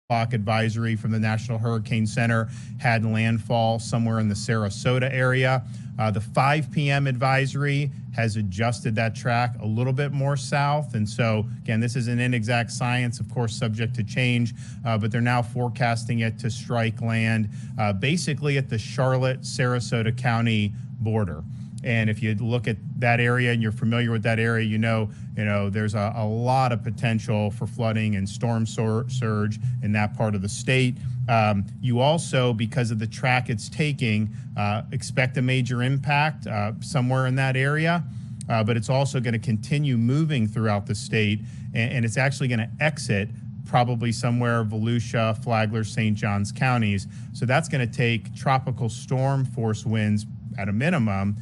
o'clock advisory from the National Hurricane Center had landfall somewhere in the Sarasota area. The 5 p.m. advisory has adjusted that track a little bit more south. And so, again, this is an inexact science, of course, subject to change, but they're now forecasting it to strike land basically at the Charlotte-Sarasota County border. And if you look at that area and you're familiar with that area, you know there's a lot of potential for flooding and storm surge in that part of the state. You also, because of the track it's taking, expect a major impact somewhere in that area, but it's also going to continue moving throughout the state, and it's actually going to exit probably somewhere Volusia, Flagler, St. Johns counties. So that's going to take tropical storm force winds at a minimum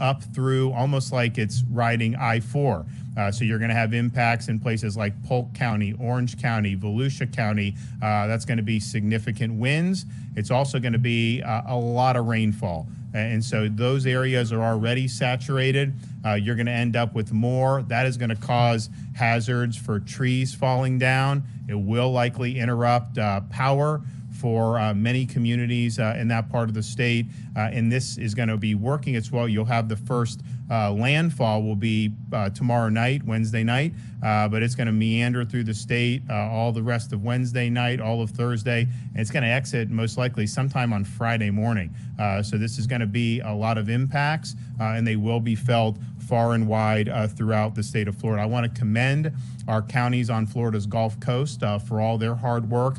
up through almost like it's riding I-4. So you're going to have impacts in places like Polk County, Orange County, Volusia County. That's going to be significant winds. It's also going to be a lot of rainfall. And so those areas are already saturated. You're going to end up with more. That is going to cause hazards for trees falling down. It will likely interrupt power for many communities in that part of the state. And this is going to be working its way. You'll have the first landfall will be tomorrow night, Wednesday night, but it's going to meander through the state all the rest of Wednesday night, all of Thursday, and it's going to exit most likely sometime on Friday morning. So this is going to be a lot of impacts, and they will be felt far and wide throughout the state of Florida. I want to commend our counties on Florida's Gulf Coast for all their hard work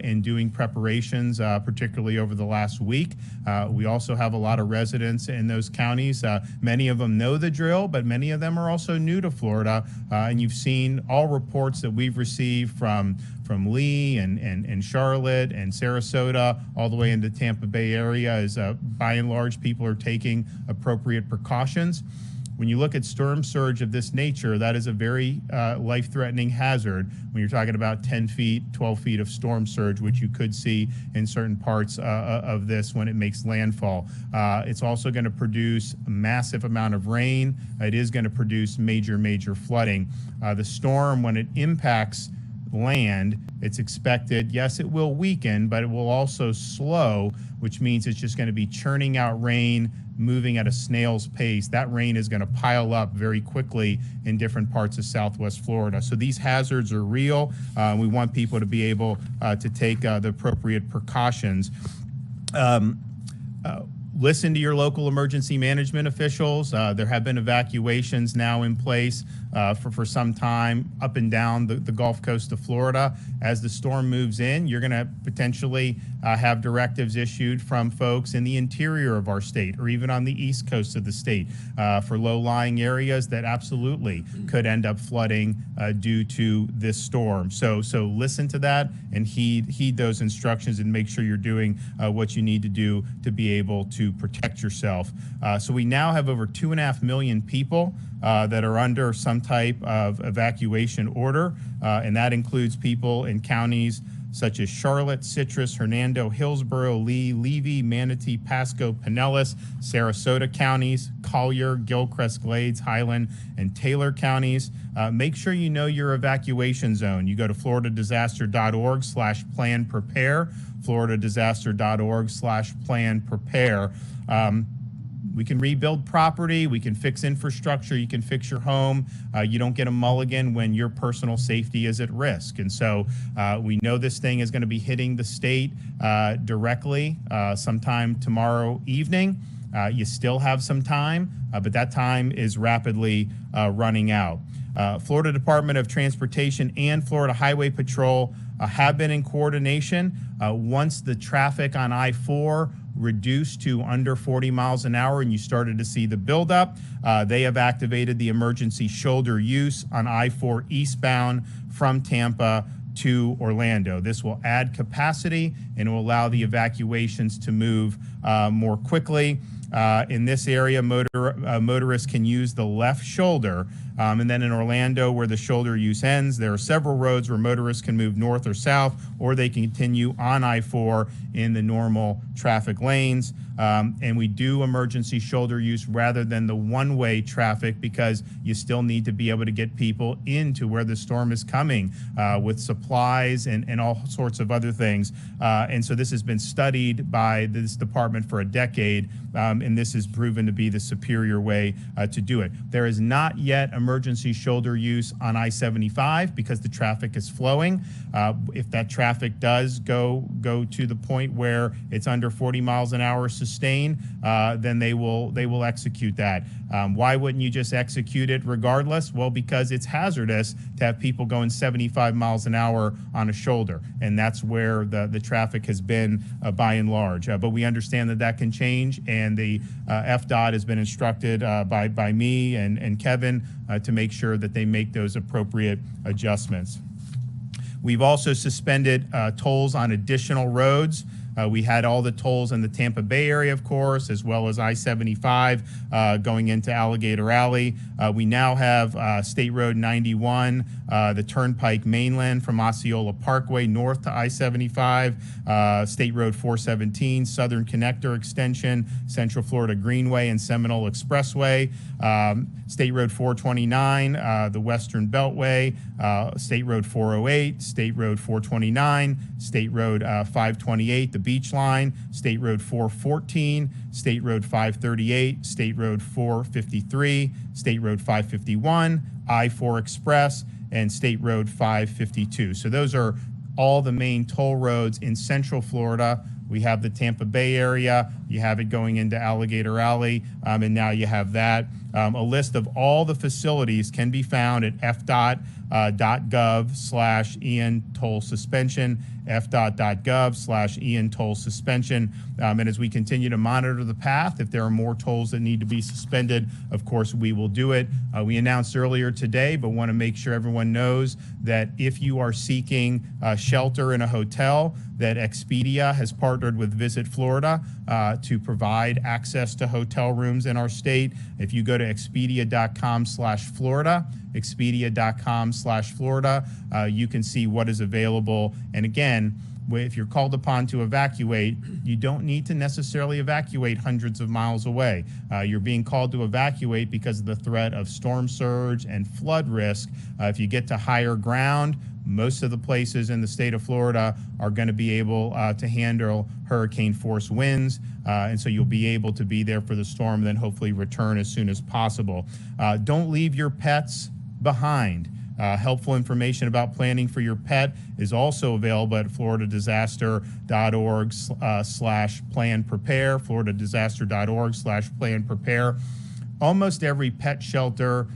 in doing preparations, particularly over the last week. We also have a lot of residents in those counties. Many of them know the drill, but many of them are also new to Florida. And you've seen all reports that we've received from Lee and Charlotte and Sarasota all the way into Tampa Bay area is by and large people are taking appropriate precautions. When you look at storm surge of this nature, that is a very life-threatening hazard when you're talking about 10 feet, 12 feet of storm surge, which you could see in certain parts of this when it makes landfall. It's also going to produce a massive amount of rain. It is going to produce major flooding. The storm, when it impacts land, it's expected, yes, it will weaken, but it will also slow, which means it's just going to be churning out rain, moving at a snail's pace. That rain is going to pile up very quickly in different parts of Southwest Florida. So these hazards are real. We want people to be able to take the appropriate precautions. Listen to your local emergency management officials. There have been evacuations now in place for some time up and down the Gulf Coast of Florida. As the storm moves in, you're going to potentially have directives issued from folks in the interior of our state or even on the east coast of the state for low-lying areas that absolutely could end up flooding due to this storm. So listen to that and heed those instructions and make sure you're doing what you need to do to be able to protect yourself. So we now have over 2.5 million people that are under some type of evacuation order, and that includes people in counties such as Charlotte, Citrus, Hernando, Hillsborough, Lee, Levy, Manatee, Pasco, Pinellas, Sarasota counties, Collier, Gilchrist, Glades, Highland, and Taylor counties. Make sure you know your evacuation zone. You go to floridadisaster.org/plan-prepare, floridadisaster.org/plan-prepare. We can rebuild property, we can fix infrastructure, you can fix your home. You don't get a mulligan when your personal safety is at risk. And so we know this thing is going to be hitting the state directly sometime tomorrow evening. You still have some time, but that time is rapidly running out. Florida Department of Transportation and Florida Highway Patrol have been in coordination. Once the traffic on I-4 reduced to under 40 miles an hour and you started to see the buildup, they have activated the emergency shoulder use on I-4 eastbound from Tampa to Orlando. This will add capacity and will allow the evacuations to move more quickly. In this area, motorists can use the left shoulder And then in Orlando, where the shoulder use ends, there are several roads where motorists can move north or south, or they can continue on I-4 in the normal traffic lanes. And we do emergency shoulder use rather than the one-way traffic, because you still need to be able to get people into where the storm is coming with supplies and all sorts of other things. And so this has been studied by this department for a decade, and this has proven to be the superior way to do it. There is not yet emergency shoulder use on I-75 because the traffic is flowing. If that traffic does go to the point where it's under 40 miles an hour sustained, then they will execute that. Why wouldn't you just execute it regardless? Well, because it's hazardous to have people going 75 miles an hour on a shoulder, and that's where the traffic has been by and large. But we understand that can change, and the FDOT has been instructed by me and Kevin to make sure that they make those appropriate adjustments. We've also suspended tolls on additional roads. We had all the tolls in the Tampa Bay area, of course, as well as I-75 going into Alligator Alley. We now have State Road 91, the Turnpike Mainland from Osceola Parkway north to I-75, State Road 417, Southern Connector Extension, Central Florida Greenway and Seminole Expressway, State Road 429, the Western Beltway, State Road 408, State Road 429, State Road 528, the Beach Line, State Road 414, State Road 538, State Road 453, State Road 551, I-4 Express, and State Road 552. So those are all the main toll roads in Central Florida. We have the Tampa Bay area, you have it going into Alligator Alley, and now you have that. A list of all the facilities can be found at fdot.gov/EN toll suspension, fdot.gov/EN toll suspension. And as we continue to monitor the path, if there are more tolls that need to be suspended, of course, we will do it. We announced earlier today, but want to make sure everyone knows that if you are seeking shelter in a hotel, that Expedia has partnered with Visit Florida to provide access to hotel rooms in our state. If you go to expedia.com/Florida, expedia.com/Florida, you can see what is available. And again, if you're called upon to evacuate, you don't need to necessarily evacuate hundreds of miles away. You're being called to evacuate because of the threat of storm surge and flood risk. If you get to higher ground, most of the places in the state of Florida are going to be able to handle hurricane force winds, and so you'll be able to be there for the storm, then hopefully return as soon as possible. Don't leave your pets behind. Helpful information about planning for your pet is also available at floridadisaster.org/plan-prepare, floridadisaster.org/plan-prepare. Almost every pet shelter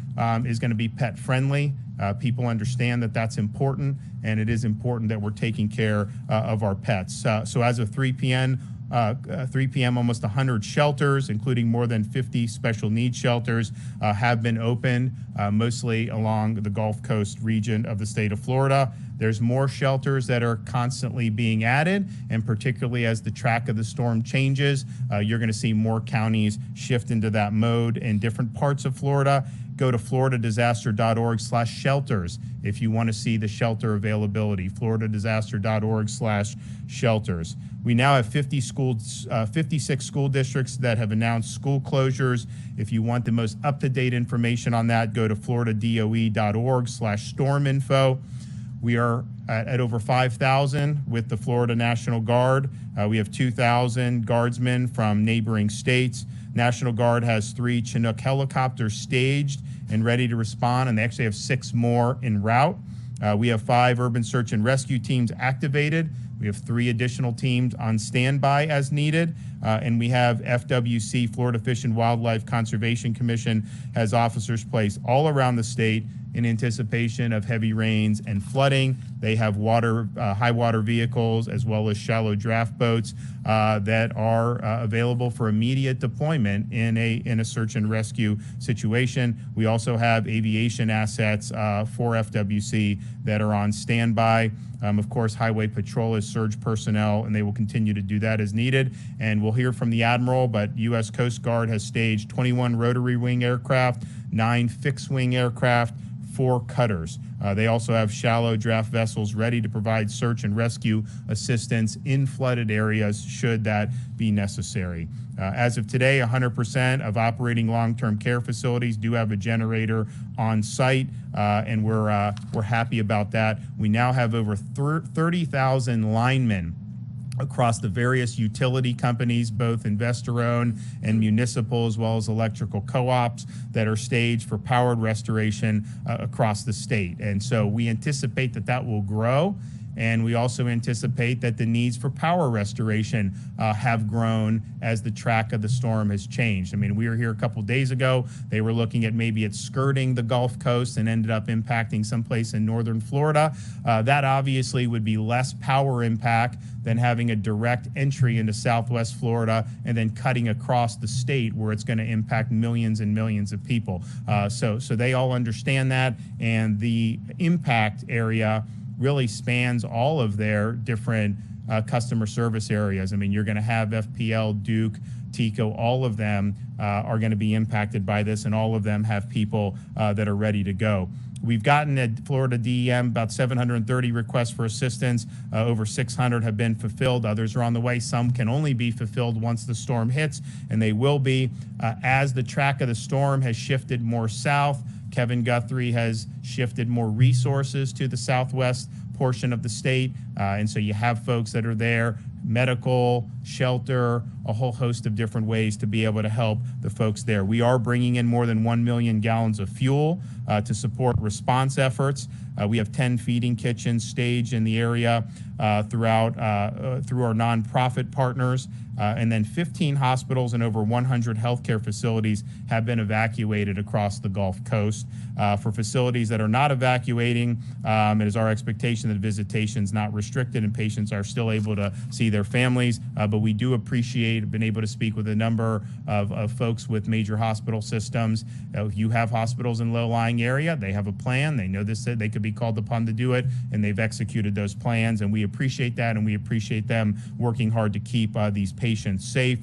is going to be pet friendly. People understand that that's important, and it is important that we're taking care of our pets. So as of 3 p.m., almost 100 shelters, including more than 50 special needs shelters, have been opened, mostly along the Gulf Coast region of the state of Florida. There's more shelters that are constantly being added, and particularly as the track of the storm changes, you're going to see more counties shift into that mode in different parts of Florida. Go to floridadisaster.org/shelters if you want to see the shelter availability, floridadisaster.org/shelters. We now have 56 school districts that have announced school closures. If you want the most up-to-date information on that, go to floridadoe.org/storminfo. We are at over 5,000 with the Florida National Guard. We have 2,000 guardsmen from neighboring states. National Guard has 3 Chinook helicopters staged and ready to respond, and they actually have 6 more en route. We have 5 urban search and rescue teams activated. We have 3 additional teams on standby as needed, and we have FWC, Florida Fish and Wildlife Conservation Commission, has officers placed all around the state in anticipation of heavy rains and flooding. They have high water vehicles as well as shallow draft boats that are available for immediate deployment in a search and rescue situation. We also have aviation assets for FWC that are on standby. Of course, Highway Patrol is surge personnel, and they will continue to do that as needed. And we'll hear from the Admiral, but U.S. Coast Guard has staged 21 rotary wing aircraft, 9 fixed wing aircraft, 4 cutters. They also have shallow draft vessels ready to provide search and rescue assistance in flooded areas should that be necessary. As of today, 100% of operating long-term care facilities do have a generator on site, and we're happy about that. We now have over 30,000 linemen across the various utility companies, both investor-owned and municipal, as well as electrical co-ops, that are staged for powered restoration across the state. And so we anticipate that that will grow. And we also anticipate that the needs for power restoration have grown as the track of the storm has changed. I mean, we were here a couple days ago. They were looking at maybe it skirting the Gulf Coast and ended up impacting someplace in northern Florida. That obviously would be less power impact than having a direct entry into Southwest Florida and then cutting across the state where it's going to impact millions and millions of people. So they all understand that, and the impact area really spans all of their different customer service areas. I mean, you're going to have FPL, Duke, TECO, all of them are going to be impacted by this, and all of them have people that are ready to go. We've gotten at Florida DEM about 730 requests for assistance. Over 600 have been fulfilled. Others are on the way. Some can only be fulfilled once the storm hits, and they will be. As the track of the storm has shifted more south, Kevin Guthrie has shifted more resources to the southwest portion of the state. And so you have folks that are there, medical, shelter, a whole host of different ways to be able to help the folks there. We are bringing in more than 1 million gallons of fuel to support response efforts. We have 10 feeding kitchens staged in the area through our nonprofit partners. And then 15 hospitals and over 100 healthcare facilities have been evacuated across the Gulf Coast. For facilities that are not evacuating, it is our expectation that visitation is not restricted and patients are still able to see their families. But we do appreciate being able to speak with a number of folks with major hospital systems. If you have hospitals in low-lying area, they have a plan. They know this, they could be called upon to do it, and they've executed those plans. And we appreciate that, and we appreciate them working hard to keep these patients safe.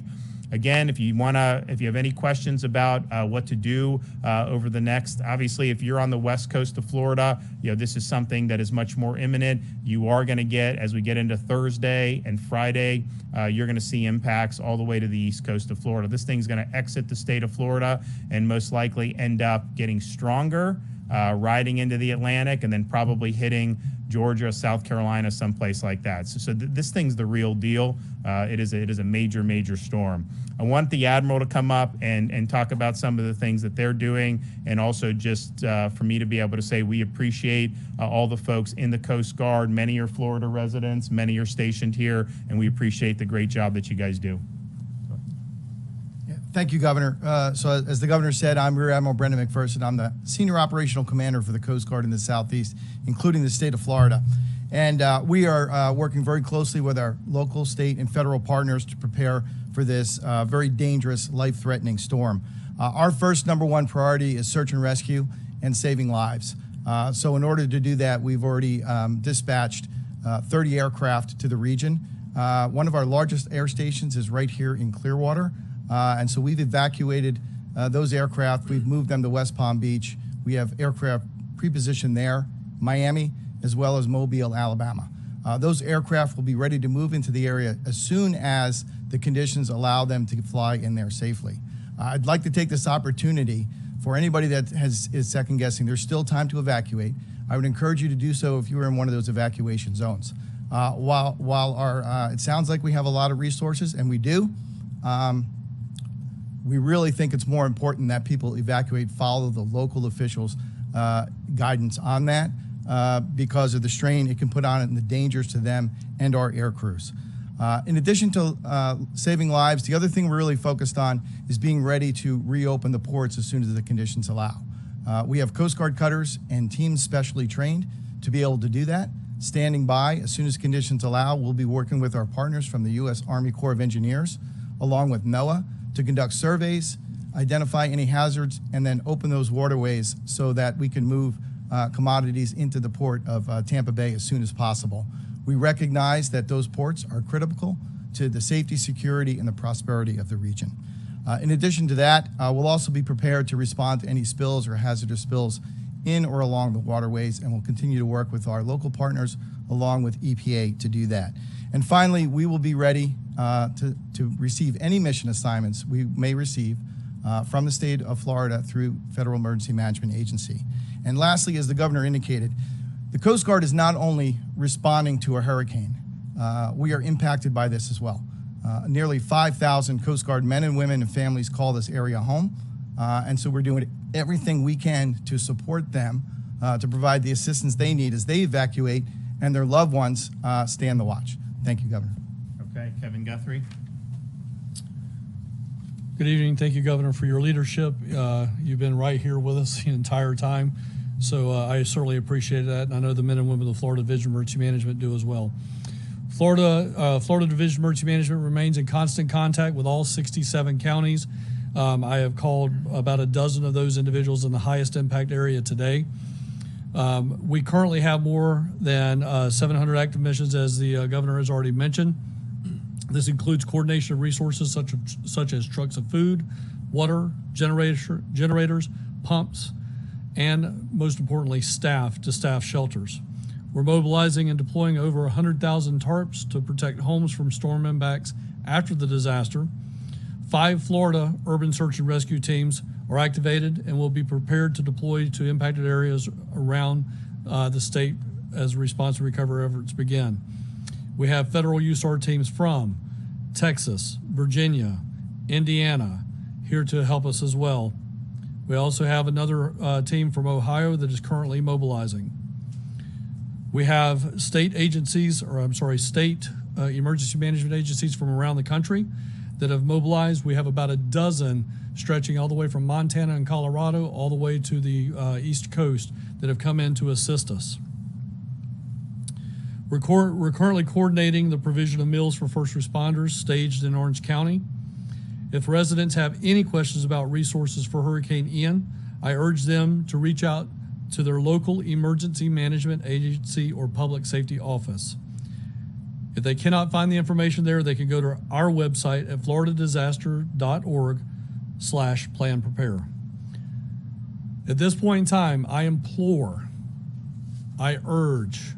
Again, if you have any questions about what to do over the next, obviously, if you're on the west coast of Florida, this is something that is much more imminent. You are going to get, as we get into Thursday and Friday, you're going to see impacts all the way to the east coast of Florida. This thing's going to exit the state of Florida and most likely end up getting stronger, riding into the Atlantic, and then probably hitting Georgia, South Carolina, someplace like that. So this thing's the real deal. It is a major, major storm. I want the Admiral to come up and talk about some of the things that they're doing, and also just for me to be able to say we appreciate all the folks in the Coast Guard. Many are Florida residents, many are stationed here, and we appreciate the great job that you guys do. Thank you, Governor. So as the Governor said, I'm Rear Admiral Brendan McPherson. I'm the Senior Operational Commander for the Coast Guard in the Southeast, including the state of Florida. And we are working very closely with our local, state, and federal partners to prepare for this very dangerous, life-threatening storm. Our first #1 priority is search and rescue and saving lives. So in order to do that, we've already dispatched 30 aircraft to the region. One of our largest air stations is right here in Clearwater. And so we've evacuated those aircraft. We've moved them to West Palm Beach. We have aircraft pre-positioned there, Miami, as well as Mobile, Alabama. Those aircraft will be ready to move into the area as soon as the conditions allow them to fly in there safely. I'd like to take this opportunity for anybody that is second guessing. There's still time to evacuate. I would encourage you to do so if you are in one of those evacuation zones. While it sounds like we have a lot of resources, and we do, we really think it's more important that people evacuate, follow the local officials' guidance on that because of the strain it can put on it and the dangers to them and our air crews. In addition to saving lives, the other thing we're really focused on is being ready to reopen the ports as soon as the conditions allow. We have Coast Guard cutters and teams specially trained to be able to do that. Standing by as soon as conditions allow, we'll be working with our partners from the U.S. Army Corps of Engineers, along with NOAA, to conduct surveys, identify any hazards, and then open those waterways so that we can move commodities into the port of Tampa Bay as soon as possible. We recognize that those ports are critical to the safety, security, and the prosperity of the region. In addition to that, we'll also be prepared to respond to any spills or hazardous spills in or along the waterways, and we'll continue to work with our local partners along with EPA to do that. And finally, we will be ready to receive any mission assignments we may receive from the state of Florida through Federal Emergency Management Agency. And lastly, as the governor indicated, the Coast Guard is not only responding to a hurricane, we are impacted by this as well. Nearly 5,000 Coast Guard men and women and families call this area home, and so we're doing everything we can to support them, to provide the assistance they need as they evacuate and their loved ones stand the watch. Thank you, Governor. Okay, Kevin Guthrie. Good evening. Thank you, Governor, for your leadership. You've been right here with us the entire time, so I certainly appreciate that, and I know the men and women of the Florida Division of Emergency Management do as well. Florida Division of Emergency Management remains in constant contact with all 67 counties. I have called about a dozen of those individuals in the highest impact area today. We currently have more than 700 active missions, as the governor has already mentioned. This includes coordination of resources such as trucks of food, water, generators, pumps, and most importantly, staff to staff shelters. We're mobilizing and deploying over 100,000 tarps to protect homes from storm impacts after the disaster. 5 Florida urban search and rescue teams are activated and will be prepared to deploy to impacted areas around the state as response and recovery efforts begin. We have federal USAR teams from Texas, Virginia, Indiana here to help us as well. We also have another team from Ohio that is currently mobilizing. We have state agencies, state emergency management agencies from around the country that have mobilized. We have about a dozen stretching all the way from Montana and Colorado all the way to the East Coast that have come in to assist us. We're currently coordinating the provision of meals for first responders staged in Orange County. If residents have any questions about resources for Hurricane Ian, I urge them to reach out to their local emergency management agency or public safety office. If they cannot find the information there, they can go to our website at floridadisaster.org/plan-prepare. At this point in time, I urge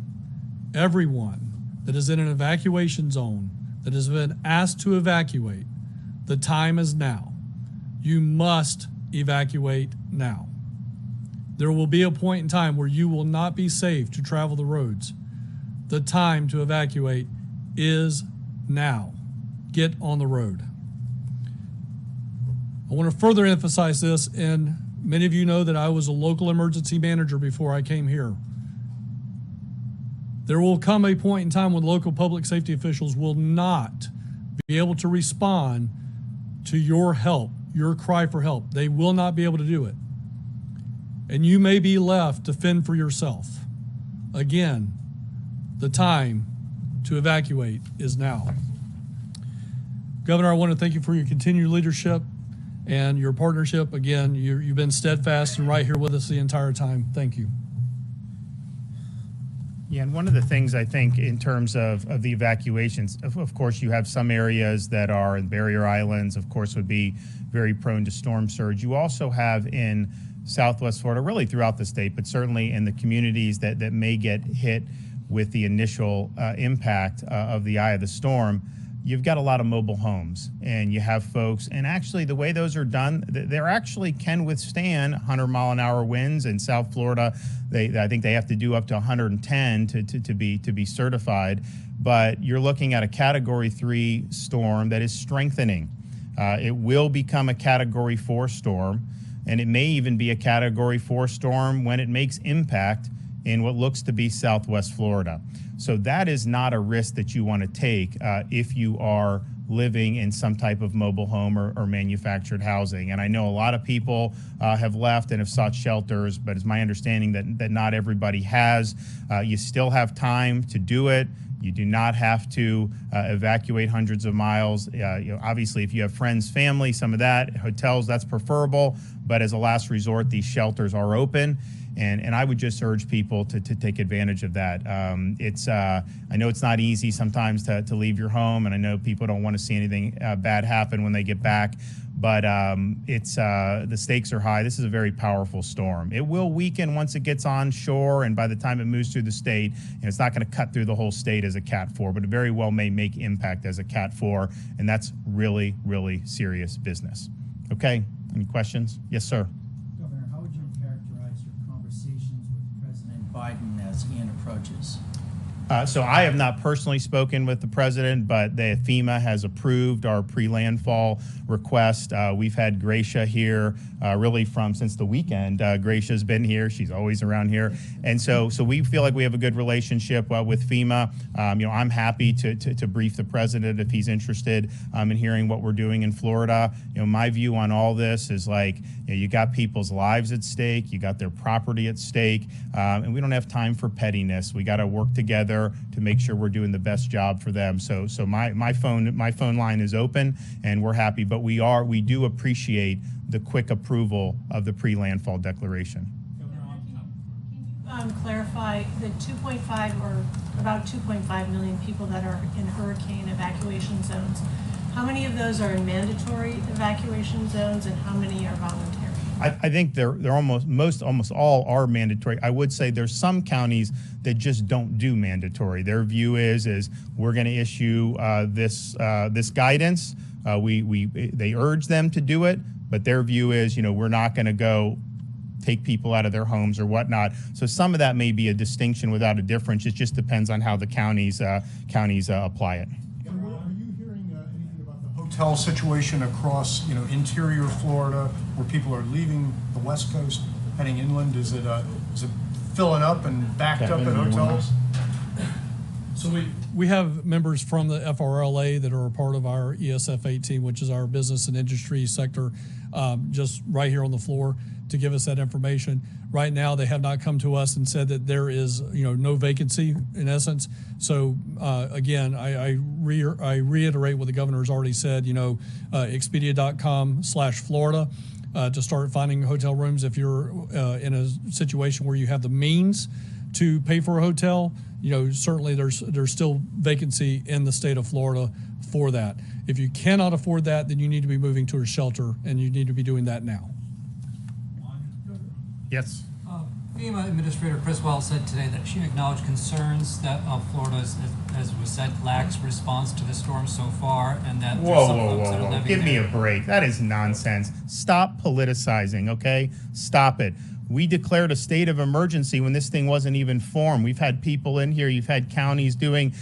everyone that is in an evacuation zone, that has been asked to evacuate, the time is now. You must evacuate now. There will be a point in time where you will not be safe to travel the roads. The time to evacuate is now. Get on the road. I want to further emphasize this, and many of you know that I was a local emergency manager before I came here. There will come a point in time when local public safety officials will not be able to respond to your help, your cry for help. They will not be able to do it. And you may be left to fend for yourself. Again, the time to evacuate is now. Governor, I want to thank you for your continued leadership and your partnership. Again, you've been steadfast and right here with us the entire time. Thank you. Yeah, and one of the things I think in terms of the evacuations, of course, you have some areas that are in barrier islands, of course, would be very prone to storm surge. You also have in Southwest Florida, really throughout the state, but certainly in the communities that may get hit with the initial impact of the eye of the storm, you've got a lot of mobile homes, and you have folks, and actually the way those are done, they actually can withstand 100-mile-an-hour winds. In South Florida, I think they have to do up to 110 to be certified, but you're looking at a Category 3 storm that is strengthening. It will become a Category 4 storm, and it may even be a Category 4 storm when it makes impact in what looks to be Southwest Florida. So that is not a risk that you want to take if you are living in some type of mobile home or manufactured housing. And I know a lot of people have left and have sought shelters, but it's my understanding that not everybody has. You still have time to do it. You do not have to evacuate hundreds of miles. Obviously, if you have friends, family, some of that, hotels, that's preferable. But as a last resort, these shelters are open. And I would just urge people to take advantage of that. I know it's not easy sometimes to leave your home, and I know people don't want to see anything bad happen when they get back. But the stakes are high. This is a very powerful storm. It will weaken once it gets onshore, and by the time it moves through the state, it's not going to cut through the whole state as a Cat 4, but it very well may make impact as a Cat 4, and that's really, really serious business. Okay, any questions? Yes, sir. Governor, how would you characterize your conversations with President Biden as Ian approaches? So I have not personally spoken with the president, but the FEMA has approved our pre-landfall request. We've had Gracia here really since the weekend. Gracia's been here. She's always around here. And so we feel like we have a good relationship with FEMA. I'm happy to brief the president if he's interested in hearing what we're doing in Florida. My view on all this is you got people's lives at stake, you got their property at stake, and we don't have time for pettiness. We got to work together to make sure we're doing the best job for them. So my phone line is open, and we're happy. But we do appreciate the quick approval of the pre-landfall declaration. Can you clarify the 2.5 or about 2.5 million people that are in hurricane evacuation zones? How many of those are in mandatory evacuation zones, and how many are voluntary? I think they're almost all are mandatory. I would say there's some counties that just don't do mandatory. Their view is we're going to issue this guidance. They urge them to do it, but their view is we're not going to go take people out of their homes or whatnot. So some of that may be a distinction without a difference. It just depends on how the counties apply it. Hotel situation across, interior Florida, where people are leaving the West Coast, heading inland? Is it filling up and backed up at hotels? So we have members from the FRLA that are a part of our ESF 18, which is our business and industry sector, just right here on the floor to give us that information. Right now, they have not come to us and said that there is, no vacancy in essence. So again, I reiterate what the governor has already said. Expedia.com/Florida to start finding hotel rooms. If you're in a situation where you have the means to pay for a hotel, certainly there's still vacancy in the state of Florida for that. If you cannot afford that, then you need to be moving to a shelter, and you need to be doing that now. Yes. FEMA Administrator Criswell said today that she acknowledged concerns that Florida, as was said, lacks response to the storm so far, and that there's some folks that are living Give me there. a break. That is nonsense. Stop politicizing, okay? Stop it. We declared a state of emergency when this thing wasn't even formed. We've had people in here, you've had counties doing,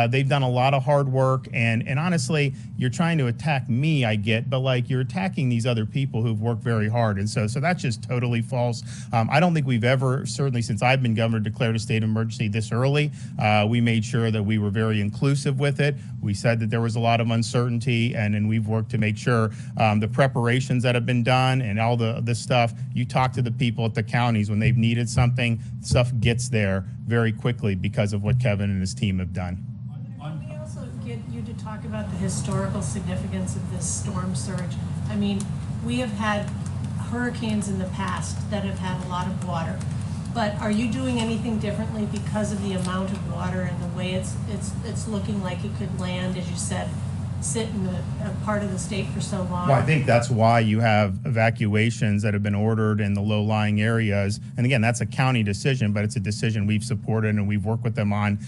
they've done a lot of hard work, and honestly, you're trying to attack me, I get, but you're attacking these other people who've worked very hard, and so that's just totally false. I don't think we've ever, certainly since I've been governor, declared a state of emergency this early. We made sure that we were very inclusive with it. We said that there was a lot of uncertainty, and then we've worked to make sure the preparations that have been done and all this stuff, you talk to the people at the counties when they've needed something, stuff gets there very quickly because of what Kevin and his team have done. Can we also get you to talk about the historical significance of this storm surge? I mean, we have had hurricanes in the past that have had a lot of water, but are you doing anything differently because of the amount of water and the way it's looking like it could land, as you said, sit in a part of the state for so long? Well, I think that's why you have evacuations that have been ordered in the low-lying areas. And again, that's a county decision, but it's a decision we've supported and we've worked with them on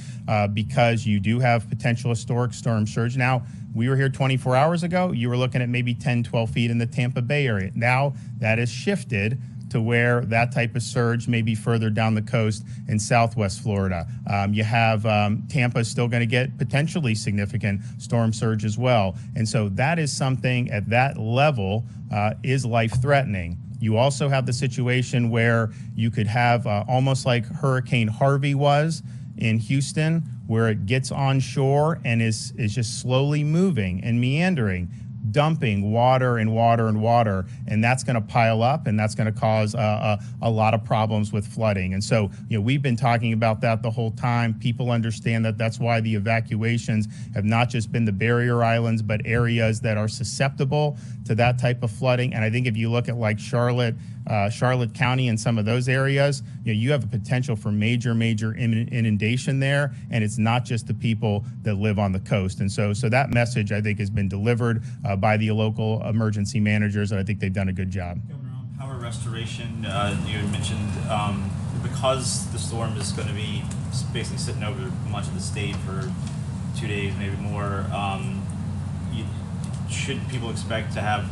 because you do have potential historic storm surge. Now, we were here 24 hours ago. You were looking at maybe 10, 12 feet in the Tampa Bay area. Now that has shifted to where that type of surge may be further down the coast in southwest Florida. You have Tampa still going to get potentially significant storm surge as well. And so that is something at that level is life-threatening. You also have the situation where you could have almost like Hurricane Harvey was in Houston, where it gets onshore and is just slowly moving and meandering, dumping water and water and water, and that's going to pile up, and that's going to cause a lot of problems with flooding. And so, we've been talking about that the whole time. People understand that that's why the evacuations have not just been the barrier islands, but areas that are susceptible to that type of flooding. And I think if you look at like Charlotte, Charlotte County and some of those areas, you have a potential for major inundation there, and it's not just the people that live on the coast. And so that message, I think, has been delivered by the local emergency managers, and I think they've done a good job. Governor, on power restoration, you had mentioned because the storm is going to be basically sitting over much of the state for 2 days, maybe more. Should people expect to have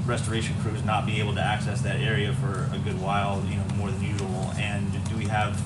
restoration crews not be able to access that area for a good while, more than usual? And do we have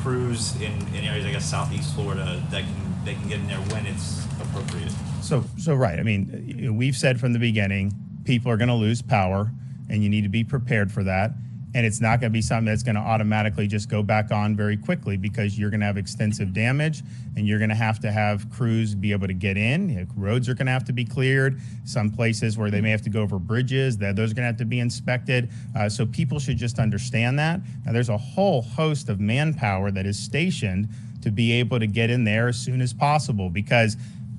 crews in areas, I guess, southeast Florida that can get in there when it's appropriate? So right. I mean, we've said from the beginning, people are going to lose power, and you need to be prepared for that. And it's not going to be something that's going to automatically just go back on very quickly, because you're going to have extensive damage, and you're going to have crews be able to get in. Roads are going to have to be cleared. Some places where they may have to go over bridges, those are going to have to be inspected. So people should just understand that. Now, there's a whole host of manpower that is stationed to be able to get in there as soon as possible, because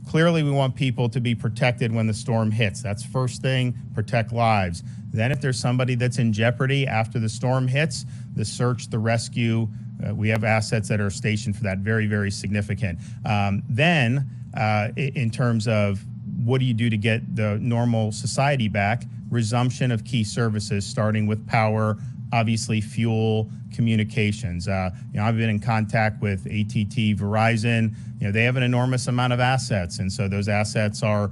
clearly we want people to be protected when the storm hits. That's first thing, protect lives. Then if there's somebody that's in jeopardy after the storm hits, the search, the rescue, we have assets that are stationed for that, very, very significant. Then in terms of what do you do to get the normal society back, resumption of key services, starting with power, obviously fuel, communications. I've been in contact with AT&T, Verizon. They have an enormous amount of assets, and so those assets are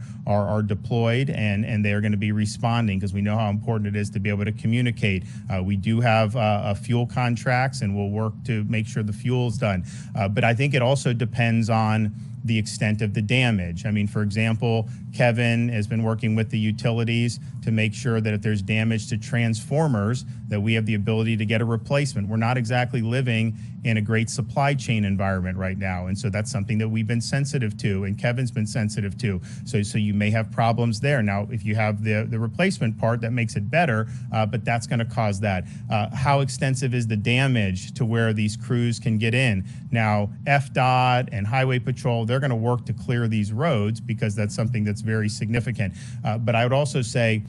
deployed, and they are going to be responding, because we know how important it is to be able to communicate. We do have fuel contracts, and we'll work to make sure the fuel is done. But I think it also depends on the extent of the damage. I mean, for example, Kevin has been working with the utilities to make sure that if there's damage to transformers, that we have the ability to get a replacement. We're not exactly living in a great supply chain environment right now, and so that's something that we've been sensitive to, and Kevin's been sensitive to. So you may have problems there. Now, if you have the replacement part, that makes it better, but that's going to cause that. How extensive is the damage to where these crews can get in? Now, FDOT and Highway Patrol, they're going to work to clear these roads, because that's something that's very significant. But I would also say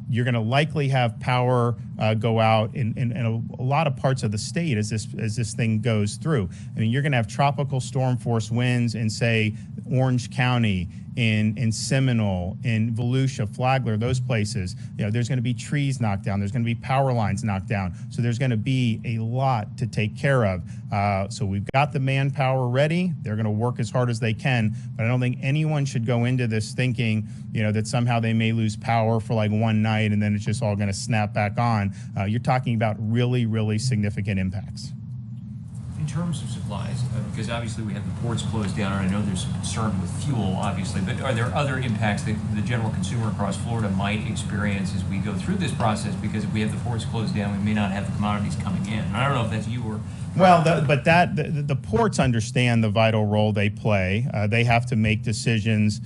you're going to likely have power go out in a lot of parts of the state as this thing goes through. I mean, you're going to have tropical storm force winds in, say, Orange County, in Seminole, in Volusia, Flagler, those places. There's going to be trees knocked down. There's going to be power lines knocked down. So there's going to be a lot to take care of. So we've got the manpower ready. They're going to work as hard as they can, but I don't think anyone should go into this thinking, that somehow they may lose power for like one night and then it's just all going to snap back on. You're talking about really, really significant impacts. In terms of supplies, because obviously we have the ports closed down, and I know there's some concern with fuel, obviously, but are there other impacts that the general consumer across Florida might experience as we go through this process? Because if we have the ports closed down, we may not have the commodities coming in. And I don't know if that's you or... Well, the ports understand the vital role they play. They have to make decisions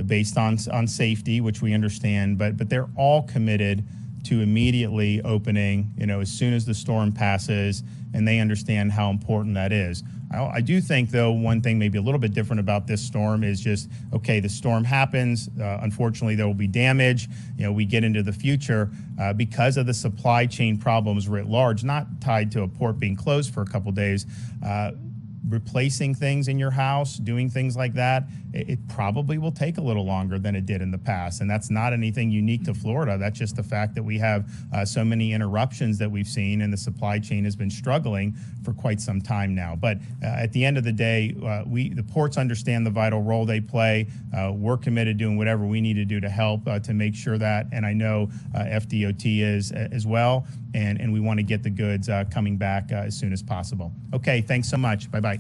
based on safety, which we understand, but they're all committed to immediately opening, as soon as the storm passes, and they understand how important that is. I do think, though, one thing maybe a little bit different about this storm is just, okay, the storm happens. Unfortunately, there will be damage. We get into the future because of the supply chain problems writ large, not tied to a port being closed for a couple days. Replacing things in your house, doing things like that, it probably will take a little longer than it did in the past. And that's not anything unique to Florida. That's just the fact that we have so many interruptions that we've seen, and the supply chain has been struggling for quite some time now. But at the end of the day, the ports understand the vital role they play. We're committed to doing whatever we need to do to help to make sure that, and I know FDOT is as well, and we want to get the goods coming back as soon as possible. Okay, thanks so much. Bye-bye.